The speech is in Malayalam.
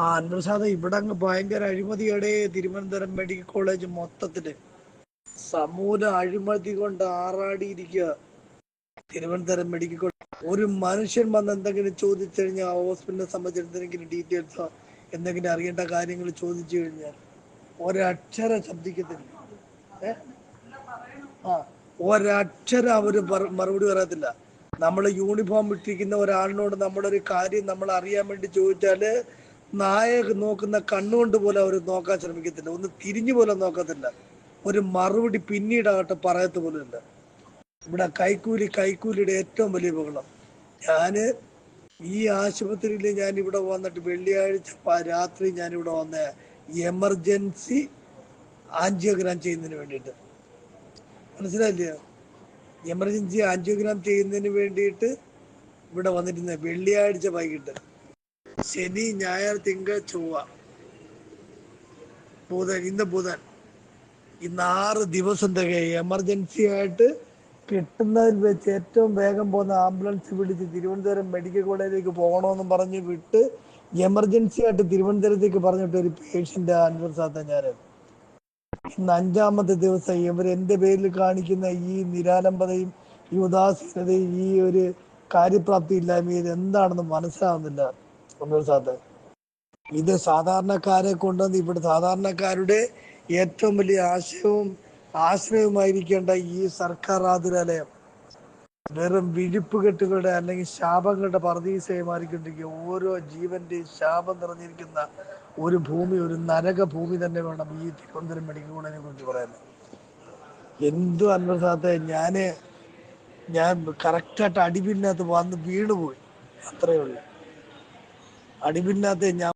അൻവർ ഇവിടെ അങ്ങ് ഭയങ്കര അഴിമതിയുടെ തിരുവനന്തപുരം മെഡിക്കൽ കോളേജ് മൊത്തത്തില് സമൂല അഴിമതി കൊണ്ട് ആറാടിയിരിക്കുക. തിരുവനന്തപുരം മെഡിക്കൽ കോളേജ് ഒരു മനുഷ്യൻ വന്ന് എന്തെങ്കിലും ചോദിച്ചു കഴിഞ്ഞാൽ ആ ഹോസ്പിറ്റലിനെ സംബന്ധിച്ച് എന്തെങ്കിലും ഡീറ്റെയിൽസോ എന്തെങ്കിലും അറിയേണ്ട കാര്യങ്ങൾ ചോദിച്ചു കഴിഞ്ഞാൽ ഒരക്ഷരം ശബ്ദിക്കത്തില്ല. ഏഹ് ആ ഒരക്ഷരം അവര് മറുപടി പറയത്തില്ല. നമ്മൾ യൂണിഫോം ഇട്ടിരിക്കുന്ന ഒരാളിനോട് നമ്മളൊരു കാര്യം നമ്മൾ അറിയാൻ വേണ്ടി ചോദിച്ചാല് നായ നോക്കുന്ന കണ്ണുകൊണ്ട് പോലും അവർ നോക്കാൻ ശ്രമിക്കത്തില്ല. ഒന്ന് തിരിഞ്ഞു പോലും നോക്കത്തില്ല. ഒരു മറുപടി പിന്നീടാകട്ടെ പറയത്ത് പോലും ഇല്ല. ഇവിടെ കൈക്കൂലിയുടെ ഏറ്റവും വലിയ ബഹളം. ഞാന് ഈ ആശുപത്രിയിൽ ഞാൻ ഇവിടെ വന്നിട്ട് വെള്ളിയാഴ്ച രാത്രി ഞാനിവിടെ വന്ന എമർജൻസി ആൻജിയോഗ്രാം ചെയ്യുന്നതിന് വേണ്ടിയിട്ട്, മനസ്സിലായില്ലയോ? എമർജൻസി ആൻജിയോഗ്രാം ചെയ്യുന്നതിന് വേണ്ടിയിട്ട് ഇവിടെ വന്നിരുന്ന വെള്ളിയാഴ്ച വൈകിട്ട്, ശനി ഞായർ തിങ്കൾ ചൊവ്വ ബുധൻ, ഇന്ന് ബുധൻ, ഇന്ന് 6 ദിവസം തികയും എമർജൻസി ആയിട്ട് കിട്ടുന്നതിൽ വെച്ച് ഏറ്റവും വേഗം പോകുന്ന ആംബുലൻസ് പിടിച്ച് തിരുവനന്തപുരം മെഡിക്കൽ കോളേജിലേക്ക് പോകണമെന്നും പറഞ്ഞ് വിട്ട് എമർജൻസി ആയിട്ട് തിരുവനന്തപുരത്തേക്ക് പറഞ്ഞിട്ട് ഒരു പേഷ്യന്റ് അൻവർ സാദ ഞാൻ ഇന്ന് 5ാമത്തെ ദിവസം ഇവർ എൻ്റെ പേരിൽ കാണിക്കുന്ന ഈ നിരാലംബതയും ഈ ഉദാസീനതയും ഈ ഒരു കാര്യപ്രാപ്തി ഇല്ലായ്മ ഇത് എന്താണെന്ന് മനസ്സിലാവുന്നില്ല അൻവർ സാദ. ഇത് സാധാരണക്കാരെ കൊണ്ടുവന്ന് ഇവിടെ സാധാരണക്കാരുടെ ഏറ്റവും വലിയ ആശ്രയവുമായിരിക്കേണ്ട ഈ സർക്കാർ ആതുരാലയം വെറും വിഴുപ്പുകെട്ടുകളുടെ അല്ലെങ്കിൽ ശാപങ്ങളുടെ പറുദീസയായി മാറിക്കൊണ്ടിരിക്കുക. ഓരോ ജീവന്റെയും ശാപം നിറഞ്ഞിരിക്കുന്ന ഒരു ഭൂമി, ഒരു നരക ഭൂമി തന്നെ വേണം ഈ തിരുവനന്തപുരം മെഡിക്കൽ കോളേജിനെ കുറിച്ച് പറയാൻ. എന്തു അൻവർ സാദേ, ഞാൻ കറക്റ്റായിട്ട് അടിപിന്നകത്ത് വന്ന് വീണുപോയി, അത്രയേ ഉള്ളൂ. അടിപിന്നകത്ത് ഞാൻ